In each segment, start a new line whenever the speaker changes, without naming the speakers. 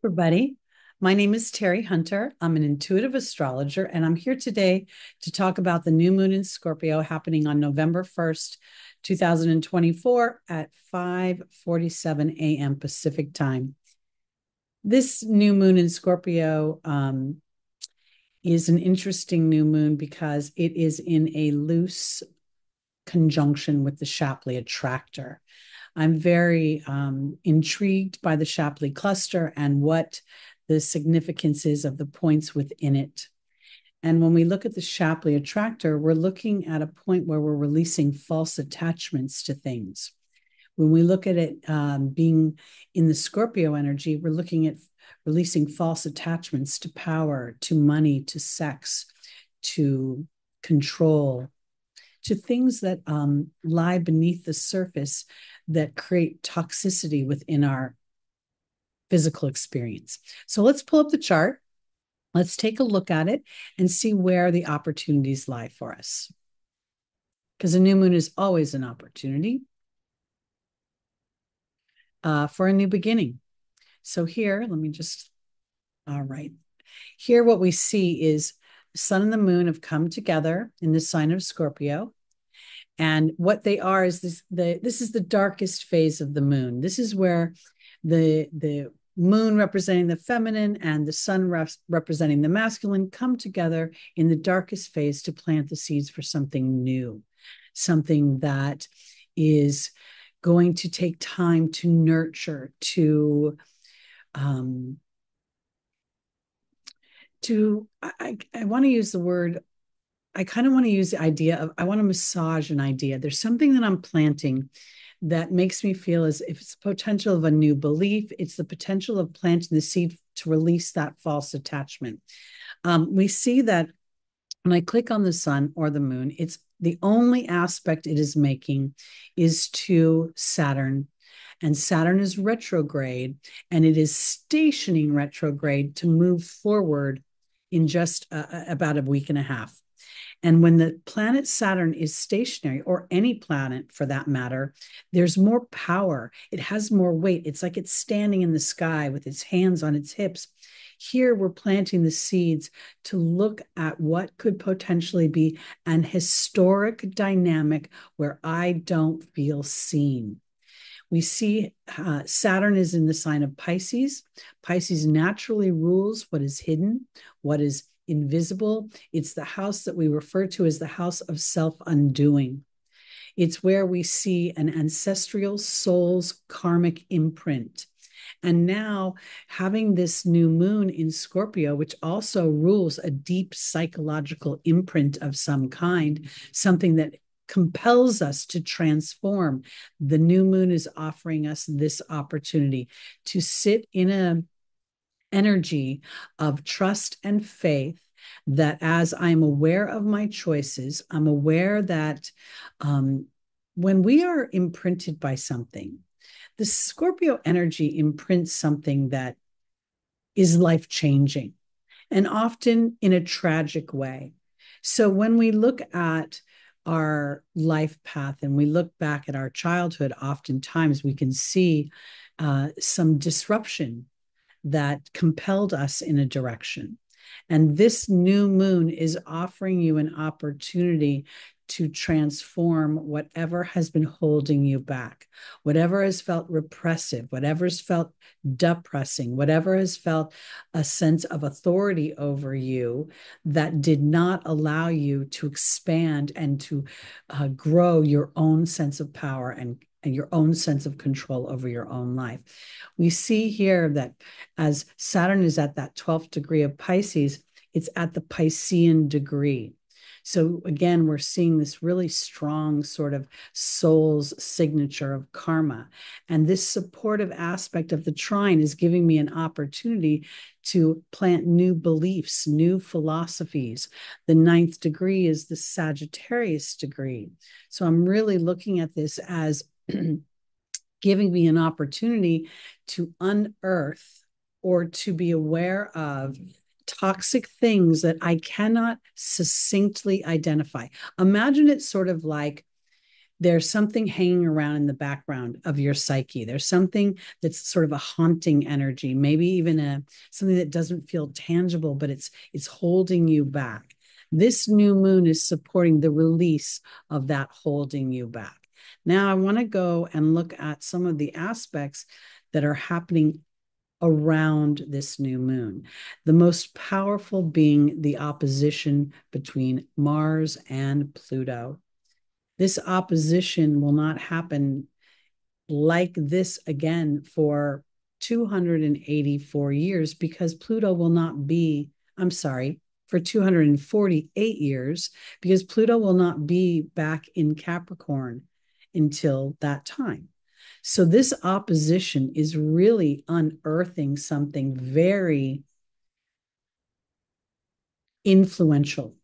Everybody. My name is Teri Hunter. I'm an intuitive astrologer, and I'm here today to talk about the new moon in Scorpio happening on November 1st, 2024 at 5:47 a.m. Pacific time. This new moon in Scorpio is an interesting new moon because it is in a loose conjunction with the Shapley attractor. I'm very intrigued by the Shapley cluster and what the significance is of the points within it. And when we look at the Shapley attractor, we're looking at a point where we're releasing false attachments to things. When we look at it being in the Scorpio energy, we're looking at releasing false attachments to power, to money, to sex, to control, to things that lie beneath the surface that create toxicity within our physical experience. So let's pull up the chart. Let's take a look at it and see where the opportunities lie for us. Because a new moon is always an opportunity for a new beginning. So here, all right. Here, what we see is the sun and the moon have come together in the sign of Scorpio. And what they are is this is the darkest phase of the moon. This is where the moon representing the feminine and the sun representing the masculine come together in the darkest phase to plant the seeds for something new, something that is going to take time to nurture, I want to use the word, I kind of want to use the idea of, I want to massage an idea. There's something that I'm planting that makes me feel as if it's the potential of a new belief. It's the potential of planting the seed to release that false attachment. We see that when I click on the sun or the moon, it's the only aspect it is making is to Saturn. And Saturn is retrograde, and it is stationing retrograde to move forward in just about a week and a half. And when the planet Saturn is stationary, or any planet for that matter, there's more power. It has more weight. It's like it's standing in the sky with its hands on its hips. Here, we're planting the seeds to look at what could potentially be an historic dynamic where I don't feel seen. We see Saturn is in the sign of Pisces. Pisces naturally rules what is hidden, what is invisible. It's the house that we refer to as the house of self-undoing. It's where we see an ancestral soul's karmic imprint. And now, having this new moon in Scorpio, which also rules a deep psychological imprint of some kind, something that compels us to transform. The new moon is offering us this opportunity to sit in an energy of trust and faith that as I'm aware of my choices, I'm aware that when we are imprinted by something, the Scorpio energy imprints something that is life-changing, and often in a tragic way. So when we look at our life path and we look back at our childhood, oftentimes we can see some disruption that compelled us in a direction. And this new moon is offering you an opportunity to transform whatever has been holding you back, whatever has felt repressive, whatever has felt depressing, whatever has felt a sense of authority over you that did not allow you to expand and to grow your own sense of power and your own sense of control over your own life. We see here that as Saturn is at that 12th degree of Pisces, it's at the Piscean degree. So again, we're seeing this really strong sort of soul's signature of karma. And this supportive aspect of the trine is giving me an opportunity to plant new beliefs, new philosophies. The 9th degree is the Sagittarius degree. So I'm really looking at this as giving me an opportunity to unearth or to be aware of toxic things that I cannot succinctly identify. Imagine it sort of like there's something hanging around in the background of your psyche. There's something that's sort of a haunting energy, maybe even something that doesn't feel tangible, but it's holding you back. This new moon is supporting the release of that holding you back. Now, I want to go and look at some of the aspects that are happening around this new moon. The most powerful being the opposition between Mars and Pluto. This opposition will not happen like this again for 284 years because Pluto will not be, I'm sorry, for 248 years because Pluto will not be back in Capricorn until that time. So this opposition is really unearthing something very influential.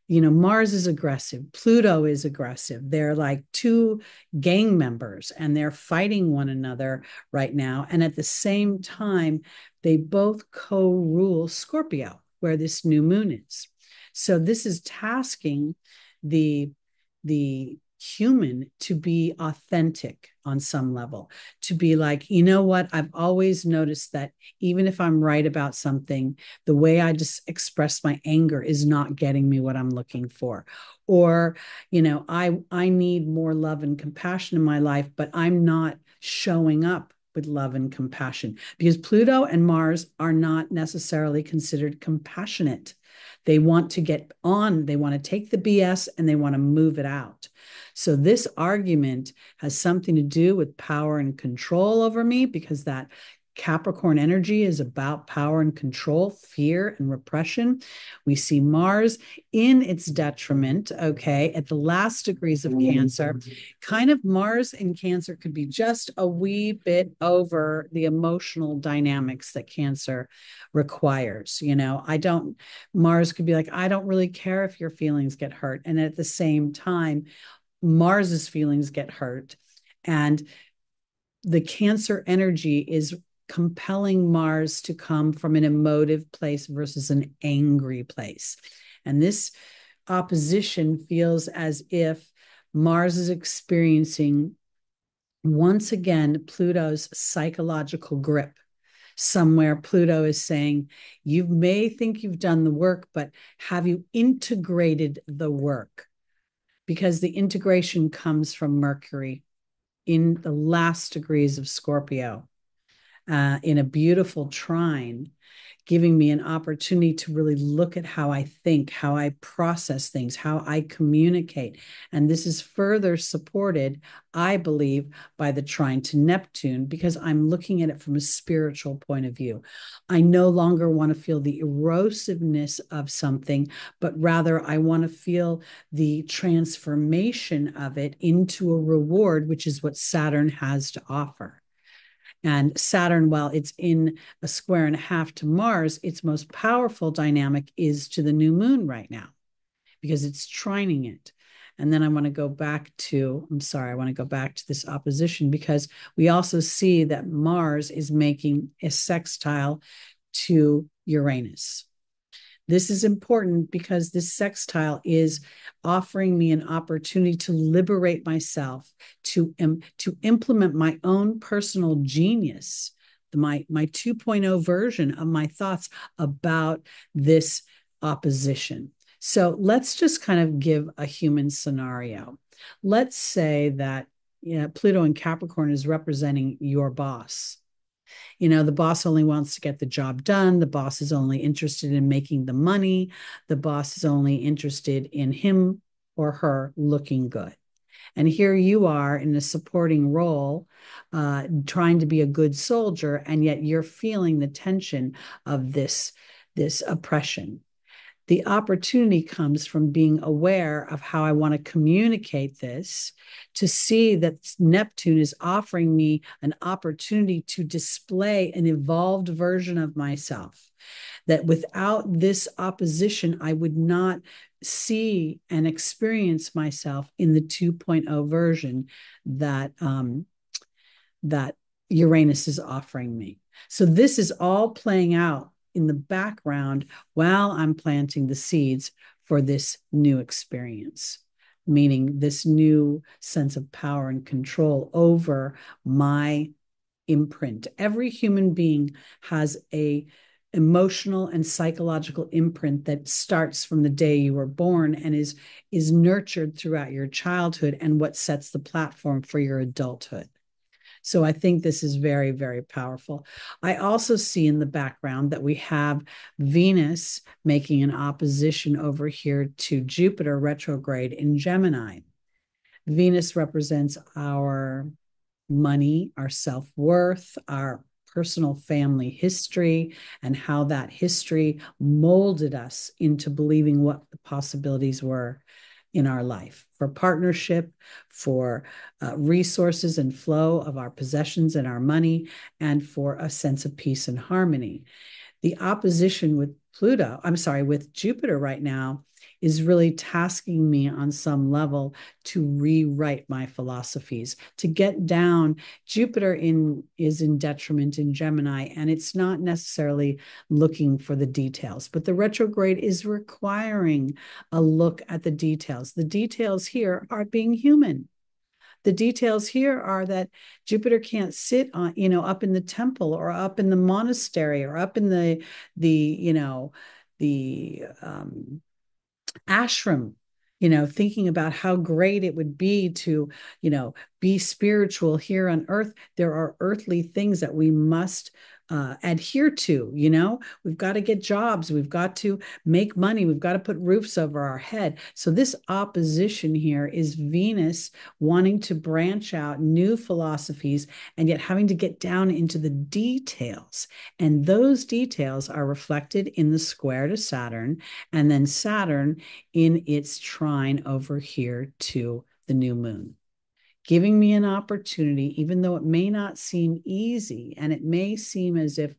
Mars is aggressive. Pluto is aggressive. They're like two gang members and they're fighting one another right now. And at the same time, they both co-rule Scorpio, where this new moon is. So this is tasking the human to be authentic on some level, to be like, you know what, I've always noticed that even if I'm right about something, the way I just express my anger is not getting me what I'm looking for. Or, I need more love and compassion in my life, but I'm not showing up with love and compassion because Pluto and Mars are not necessarily considered compassionate. They want to get on, they want to take the BS and they want to move it out. So this argument has something to do with power and control over me because that Capricorn energy is about power and control, fear and repression. We see Mars in its detriment, okay, at the last degrees of Cancer. Kind of Mars in Cancer could be just a wee bit over the emotional dynamics that Cancer requires. Mars could be like, I don't really care if your feelings get hurt. And at the same time, Mars's feelings get hurt. And the Cancer energy is compelling Mars to come from an emotive place versus an angry place. And this opposition feels as if Mars is experiencing, once again, Pluto's psychological grip. Somewhere Pluto is saying, you may think you've done the work, but have you integrated the work? Because the integration comes from Mercury in the last degrees of Scorpio, in a beautiful trine, giving me an opportunity to really look at how I think, how I process things, how I communicate. And this is further supported, I believe, by the trine to Neptune, because I'm looking at it from a spiritual point of view. I no longer want to feel the erosiveness of something, but rather I want to feel the transformation of it into a reward, which is what Saturn has to offer. And Saturn, while it's in a square and a half to Mars, its most powerful dynamic is to the new moon right now because it's trining it. And then I want to go back to this opposition because we also see that Mars is making a sextile to Uranus. This is important because this sextile is offering me an opportunity to liberate myself, to implement my own personal genius, my 2.0 version of my thoughts about this opposition. So let's just kind of give a human scenario. Let's say that Pluto in Capricorn is representing your boss. The boss only wants to get the job done. The boss is only interested in making the money. The boss is only interested in him or her looking good. And here you are in a supporting role, trying to be a good soldier, and yet you're feeling the tension of this oppression. The opportunity comes from being aware of how I want to communicate this, to see that Neptune is offering me an opportunity to display an evolved version of myself. That without this opposition, I would not see and experience myself in the 2.0 version that Uranus is offering me. So this is all playing out in the background while I'm planting the seeds for this new experience. meaning this new sense of power and control over my imprint. Every human being has a emotional and psychological imprint that starts from the day you were born and is nurtured throughout your childhood and what sets the platform for your adulthood. So I think this is very, very powerful. I also see in the background that we have Venus making an opposition over here to Jupiter retrograde in Gemini. Venus represents our money, our self-worth, our personal family history, and how that history molded us into believing what the possibilities were in our life for partnership, for resources and flow of our possessions and our money, and for a sense of peace and harmony. The opposition with with Jupiter right now is really tasking me on some level to rewrite my philosophies, to get down. Jupiter is in detriment in Gemini, and it's not necessarily looking for the details, but the retrograde is requiring a look at the details. The details here are being human. The details here are that Jupiter can't sit on, up in the temple or up in the monastery or up in the ashram, thinking about how great it would be to, be spiritual here on earth. There are earthly things that we must adhere to. We've got to get jobs, we've got to make money, we've got to put roofs over our head. So this opposition here is Venus wanting to branch out new philosophies and yet having to get down into the details, and those details are reflected in the square to Saturn, and then Saturn in its trine over here to the new moon, giving me an opportunity, even though it may not seem easy and it may seem as if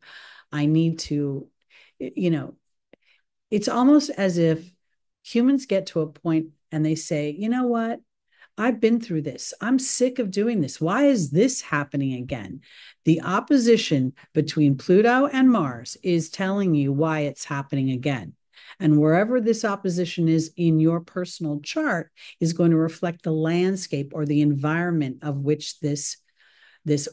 I need to, it's almost as if humans get to a point and they say, you know what? I've been through this. I'm sick of doing this. Why is this happening again? The opposition between Pluto and Mars is telling you why it's happening again. And wherever this opposition is in your personal chart is going to reflect the landscape or the environment of which this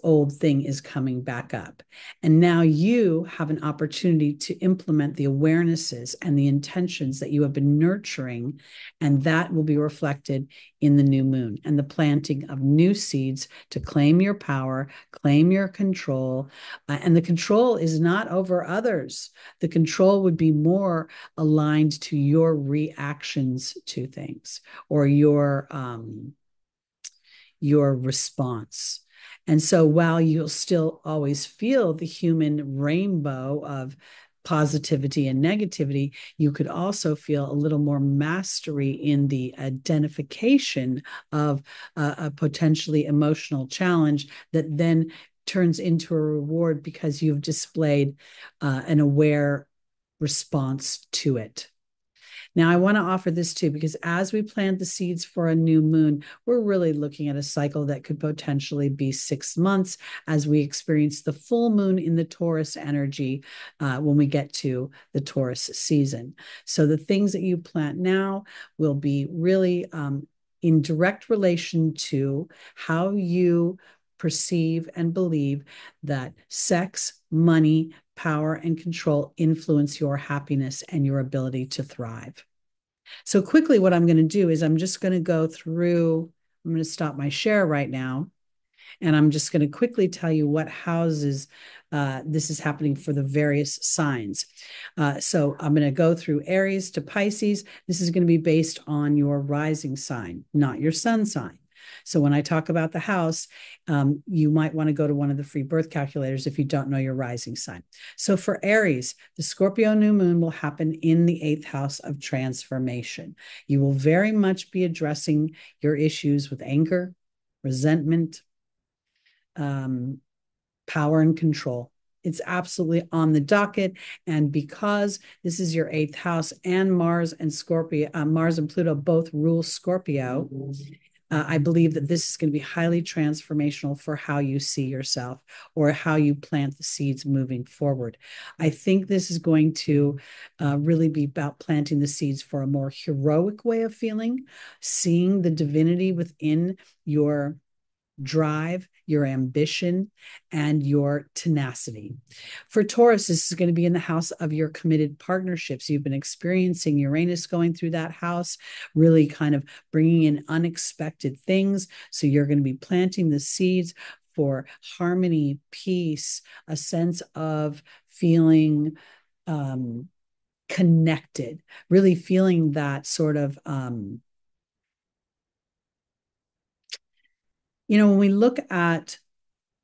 old thing is coming back up. And now you have an opportunity to implement the awarenesses and the intentions that you have been nurturing, and that will be reflected in the new moon and the planting of new seeds to claim your power, claim your control. And the control is not over others. The control would be more aligned to your reactions to things or your response. And so while you'll still always feel the human rainbow of positivity and negativity, you could also feel a little more mastery in the identification of a potentially emotional challenge that then turns into a reward because you've displayed an aware response to it. Now, I want to offer this too, because as we plant the seeds for a new moon, we're really looking at a cycle that could potentially be 6 months as we experience the full moon in the Taurus energy when we get to the Taurus season. So the things that you plant now will be really in direct relation to how you perceive and believe that sex, money, power, and control influence your happiness and your ability to thrive. So quickly, what I'm going to do is I'm just going to go through, I'm going to stop my share right now, and I'm just going to quickly tell you what houses this is happening for the various signs. So I'm going to go through Aries to Pisces. This is going to be based on your rising sign, not your sun sign. So when I talk about the house, you might want to go to one of the free birth calculators if you don't know your rising sign. So for Aries, the Scorpio new moon will happen in the 8th house of transformation. You will very much be addressing your issues with anger, resentment, power and control. It's absolutely on the docket. And because this is your 8th house and Mars and Pluto both rule Scorpio, I believe that this is going to be highly transformational for how you see yourself or how you plant the seeds moving forward. I think this is going to really be about planting the seeds for a more heroic way of feeling, seeing the divinity within your drive, your ambition, and your tenacity. For Taurus, this is going to be in the house of your committed partnerships. You've been experiencing Uranus going through that house, really kind of bringing in unexpected things. So you're going to be planting the seeds for harmony, peace, a sense of feeling connected, really feeling that sort of when we look at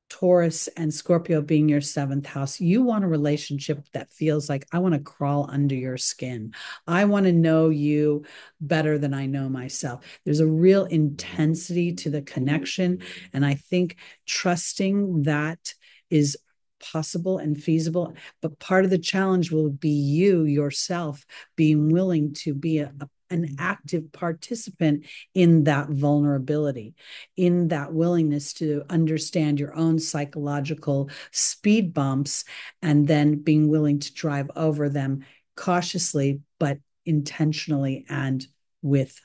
Taurus and Scorpio being your seventh house, you want a relationship that feels like I want to crawl under your skin. I want to know you better than I know myself. There's a real intensity to the connection. And I think trusting that is possible and feasible. But part of the challenge will be you yourself being willing to be an active participant in that vulnerability, in that willingness to understand your own psychological speed bumps, and then being willing to drive over them cautiously, but intentionally and with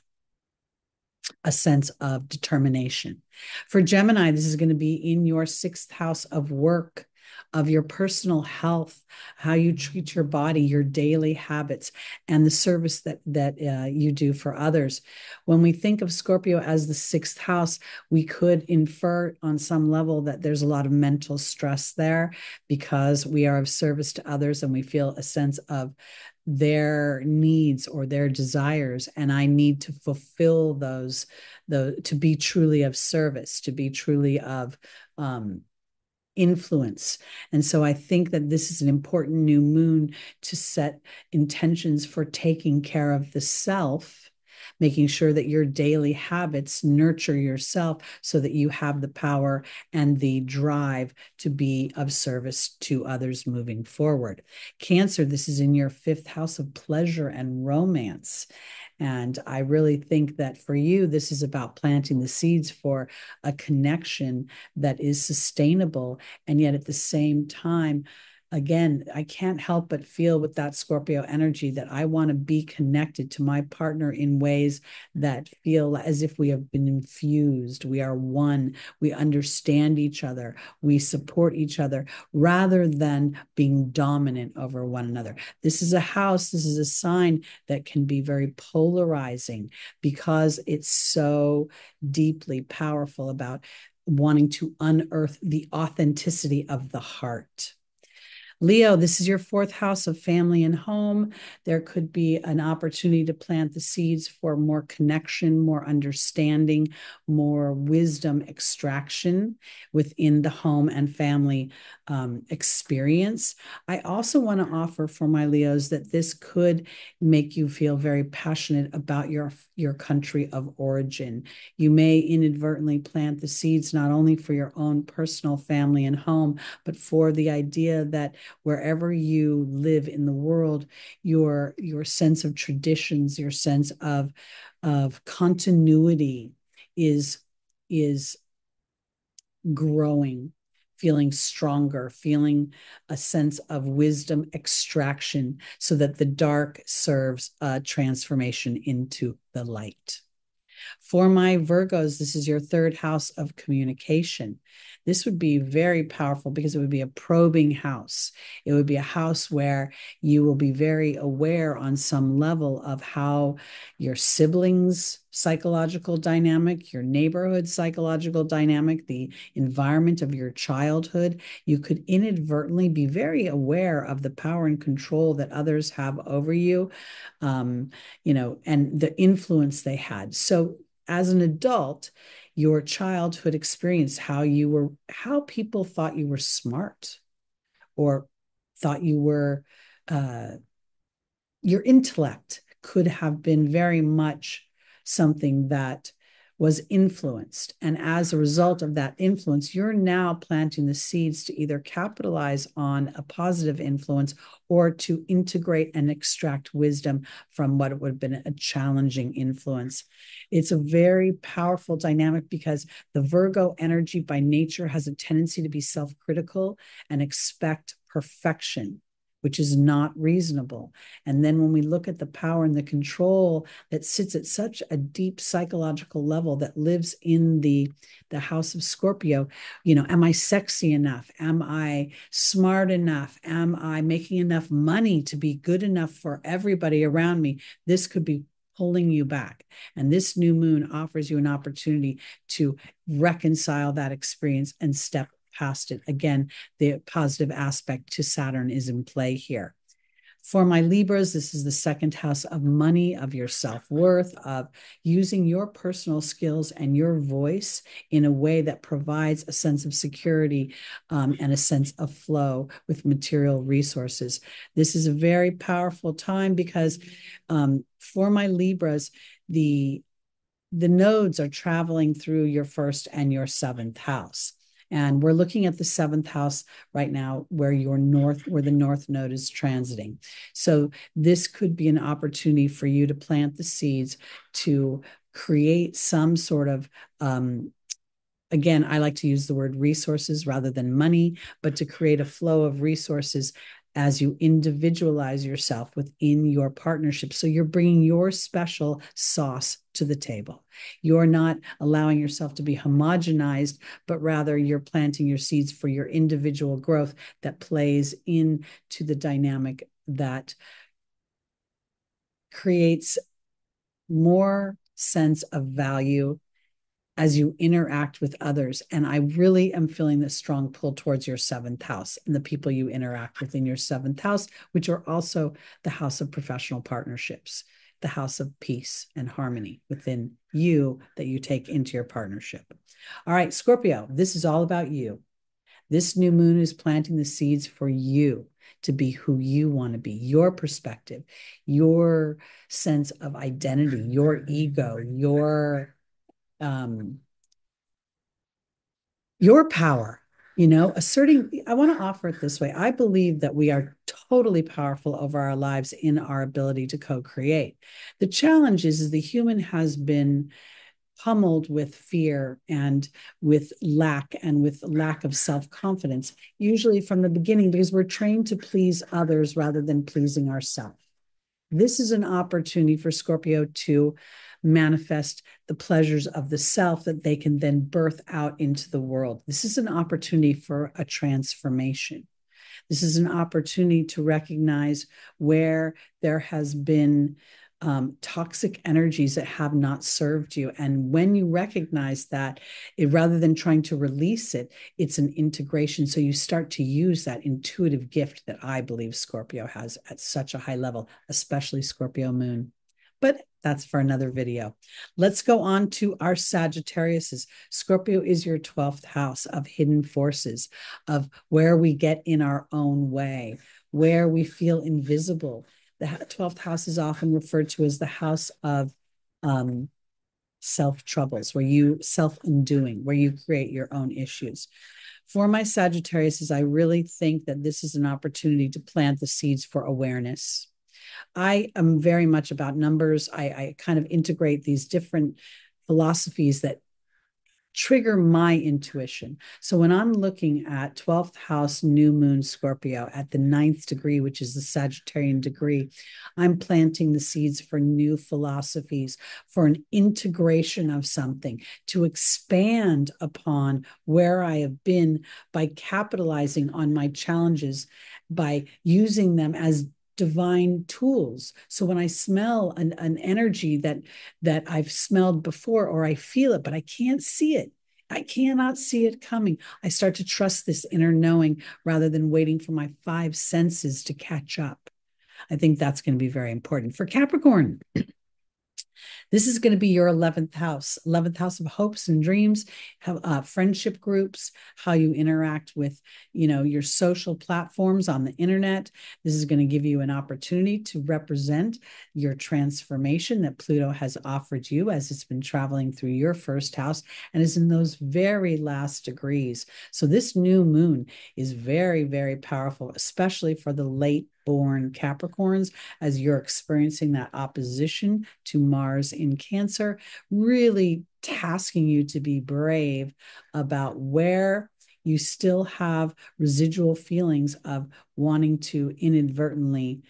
a sense of determination. For Gemini, this is going to be in your sixth house of work, of your personal health, how you treat your body, your daily habits, and the service that you do for others. When we think of Scorpio as the sixth house, we could infer on some level that there's a lot of mental stress there because we are of service to others and we feel a sense of their needs or their desires, and I need to fulfill those, to be truly of service, to be truly of influence. And so I think that this is an important new moon to set intentions for taking care of the self, making sure that your daily habits nurture yourself so that you have the power and the drive to be of service to others moving forward. Cancer, this is in your fifth house of pleasure and romance. And I really think that for you, this is about planting the seeds for a connection that is sustainable. And yet at the same time, again, I can't help but feel with that Scorpio energy that I want to be connected to my partner in ways that feel as if we have been infused. We are one. We understand each other. We support each other rather than being dominant over one another. This is a house, this is a sign that can be very polarizing because it's so deeply powerful about wanting to unearth the authenticity of the heart. Leo, this is your fourth house of family and home. There could be an opportunity to plant the seeds for more connection, more understanding, more wisdom extraction within the home and family experience. I also want to offer for my Leos that this could make you feel very passionate about your country of origin. You may inadvertently plant the seeds not only for your own personal family and home, but for the idea that wherever you live in the world, your sense of traditions, your sense of continuity is growing, feeling stronger, feeling a sense of wisdom extraction so that the dark serves a transformation into the light. For my Virgos, this is your third house of communication. This would be very powerful because it would be a probing house. It would be a house where you will be very aware on some level of how your siblings' psychological dynamic, your neighborhood psychological dynamic, the environment of your childhood. You could inadvertently be very aware of the power and control that others have over you, and the influence they had. So as an adult, your childhood experience, how people thought you were smart or thought you were, your intellect could have been very much something that was influenced. And as a result of that influence, you're now planting the seeds to either capitalize on a positive influence or to integrate and extract wisdom from what would have been a challenging influence. It's a very powerful dynamic because the Virgo energy by nature has a tendency to be self-critical and expect perfection, which is not reasonable. And then when we look at the power and the control that sits at such a deep psychological level that lives in the house of Scorpio, am I sexy enough? Am I smart enough? Am I making enough money to be good enough for everybody around me? This could be pulling you back. And this new moon offers you an opportunity to reconcile that experience and step past it. Again, the positive aspect to Saturn is in play here. For my Libras, this is the second house of money, of your self-worth, of using your personal skills and your voice in a way that provides a sense of security and a sense of flow with material resources. This is a very powerful time because for my Libras, the nodes are traveling through your first and your seventh house. And we're looking at the seventh house right now where the north node is transiting. So this could be an opportunity for you to plant the seeds to create some sort of, again, I like to use the word resources rather than money, but to create a flow of resources as you individualize yourself within your partnership. So you're bringing your special sauce to the table. You're not allowing yourself to be homogenized, but rather you're planting your seeds for your individual growth that plays into the dynamic that creates more sense of value as you interact with others. And I really am feeling this strong pull towards your seventh house and the people you interact with in your seventh house, which are also the house of professional partnerships, the house of peace and harmony within you that you take into your partnership. All right, Scorpio, this is all about you. This new moon is planting the seeds for you to be who you want to be, your perspective, your sense of identity, your ego, your power, asserting. I want to offer it this way. I believe that we are totally powerful over our lives in our ability to co-create. The challenge is the human has been pummeled with fear and with lack of self-confidence, usually from the beginning, because we're trained to please others rather than pleasing ourselves. This is an opportunity for Scorpio to manifest the pleasures of the self that they can then birth out into the world. This is an opportunity for a transformation. This is an opportunity to recognize where there has been toxic energies that have not served you. And when you recognize that, rather than trying to release it, it's an integration. So you start to use that intuitive gift that I believe Scorpio has at such a high level, especially Scorpio moon. But that's for another video. Let's go on to our Sagittariuses. Scorpio is your 12th house of hidden forces, of where we get in our own way, where we feel invisible. The 12th house is often referred to as the house of self-troubles, where you self-undoing, where you create your own issues. For my Sagittariuses, I really think that this is an opportunity to plant the seeds for awareness. I am very much about numbers. I kind of integrate these different philosophies that trigger my intuition. So when I'm looking at 12th house new moon Scorpio at the 9th degree, which is the Sagittarian degree, I'm planting the seeds for new philosophies, for an integration of something, to expand upon where I have been by capitalizing on my challenges, by using them as divine tools. So when I smell an energy that I've smelled before, or I feel it, but I can't see it, I cannot see it coming, I start to trust this inner knowing rather than waiting for my five senses to catch up. I think that's going to be very important. For Capricorn, This is going to be your 11th house of hopes and dreams, friendship groups, how you interact with, your social platforms on the internet. This is going to give you an opportunity to represent your transformation that Pluto has offered you as it's been traveling through your first house and is in those very last degrees. So this new moon is very, very powerful, especially for the late born Capricorns, as you're experiencing that opposition to Mars in Cancer, really tasking you to be brave about where you still have residual feelings of wanting to inadvertently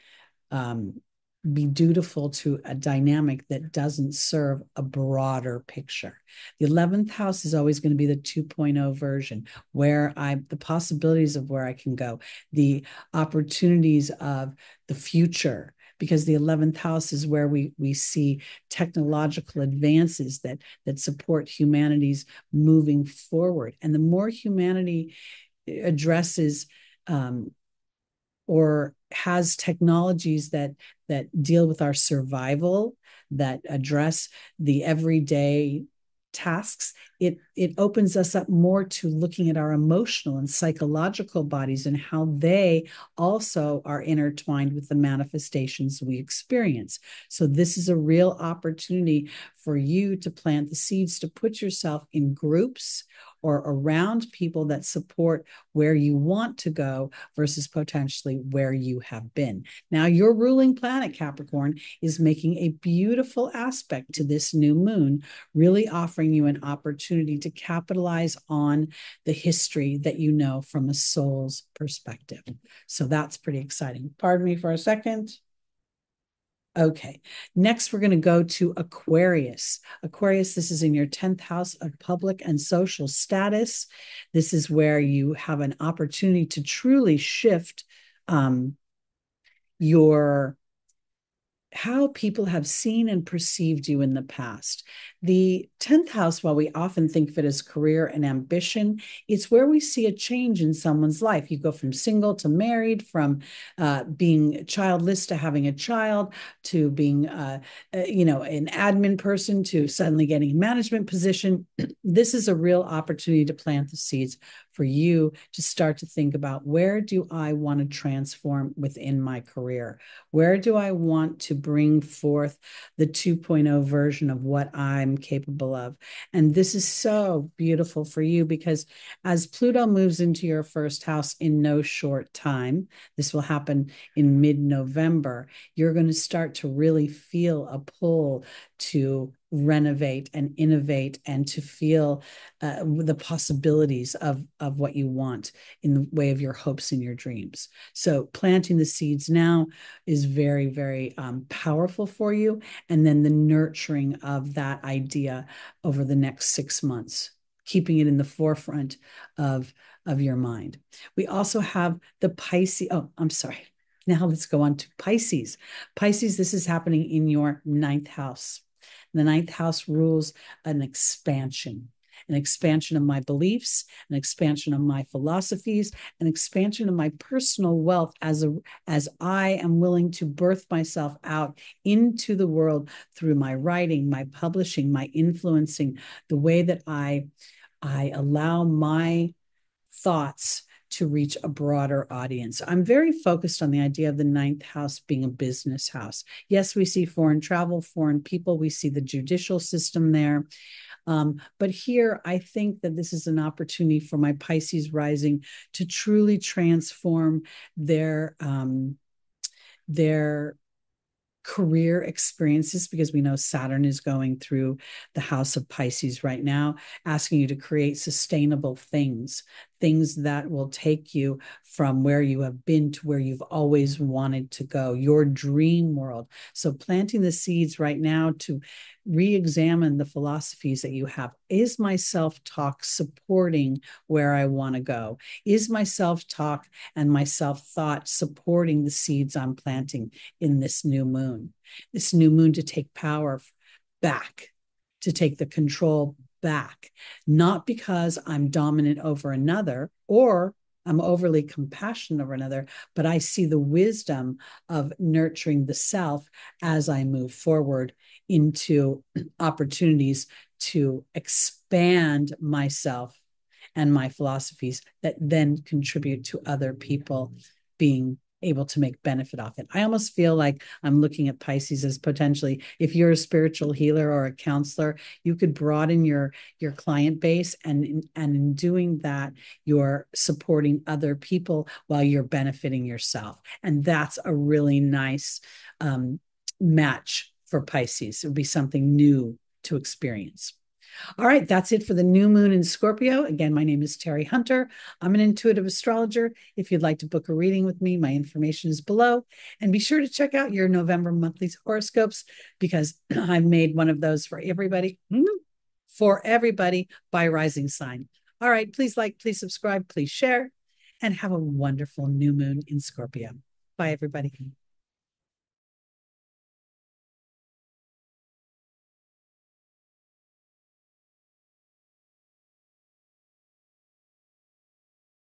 be dutiful to a dynamic that doesn't serve a broader picture. The 11th house is always going to be the 2.0 version, where the possibilities of where I can go, the opportunities of the future, because the 11th house is where we see technological advances that support humanity's moving forward. And the more humanity addresses or has technologies that deal with our survival, that address the everyday tasks, it opens us up more to looking at our emotional and psychological bodies and how they also are intertwined with the manifestations we experience. So this is a real opportunity for you to plant the seeds, to put yourself in groups or around people that support where you want to go versus potentially where you have been. Now, your ruling planet, Capricorn, is making a beautiful aspect to this new moon, really offering you an opportunity to capitalize on the history that you know from a soul's perspective. So that's pretty exciting. Pardon me for a second. Okay, next we're going to go to Aquarius. Aquarius, this is in your 10th house of public and social status. This is where you have an opportunity to truly shift how people have seen and perceived you in the past. The 10th house, while we often think of it as career and ambition, it's where we see a change in someone's life. You go from single to married, from being childless to having a child, to being, an admin person, to suddenly getting a management position. This is a real opportunity to plant the seeds for you to start to think about, where do I want to transform within my career? Where do I want to bring forth the 2.0 version of what I'm capable of? And this is so beautiful for you, because as Pluto moves into your first house in no short time, this will happen in mid-November, you're going to start to really feel a pull to renovate and innovate and to feel the possibilities of what you want in the way of your hopes and your dreams. So planting the seeds now is very, very powerful for you. And then the nurturing of that idea over the next 6 months, keeping it in the forefront of your mind. We also have the Pisces. Oh, I'm sorry. Now let's go on to Pisces. Pisces, this is happening in your 9th house. The 9th house rules an expansion of my beliefs, an expansion of my philosophies, an expansion of my personal wealth as I am willing to birth myself out into the world through my writing, my publishing, my influencing, the way that I allow my thoughts to reach a broader audience. I'm very focused on the idea of the 9th house being a business house. Yes, we see foreign travel, foreign people, we see the judicial system there. But here, I think that this is an opportunity for my Pisces rising to truly transform their career experiences, because we know Saturn is going through the house of Pisces right now, asking you to create sustainable things that will take you from where you have been to where you've always wanted to go, your dream world. So planting the seeds right now to re-examine the philosophies that you have. Is my self-talk supporting where I want to go? Is my self-talk and my self-thought supporting the seeds I'm planting in this new moon? This new moon to take power back, to take the control back, not because I'm dominant over another or I'm overly compassionate over another, but I see the wisdom of nurturing the self as I move forward into opportunities to expand myself and my philosophies that then contribute to other people being able to make benefit off it. I almost feel like I'm looking at Pisces as potentially, if you're a spiritual healer or a counselor, you could broaden your client base, and in doing that, you're supporting other people while you're benefiting yourself. And that's a really nice match for Pisces. It would be something new to experience. All right, that's it for the new moon in Scorpio. Again, my name is Teri Hunter. I'm an intuitive astrologer. If you'd like to book a reading with me, my information is below. And be sure to check out your November monthly horoscopes, because I've made one of those for everybody, by rising sign. All right, please like, please subscribe, please share, and have a wonderful new moon in Scorpio. Bye, everybody.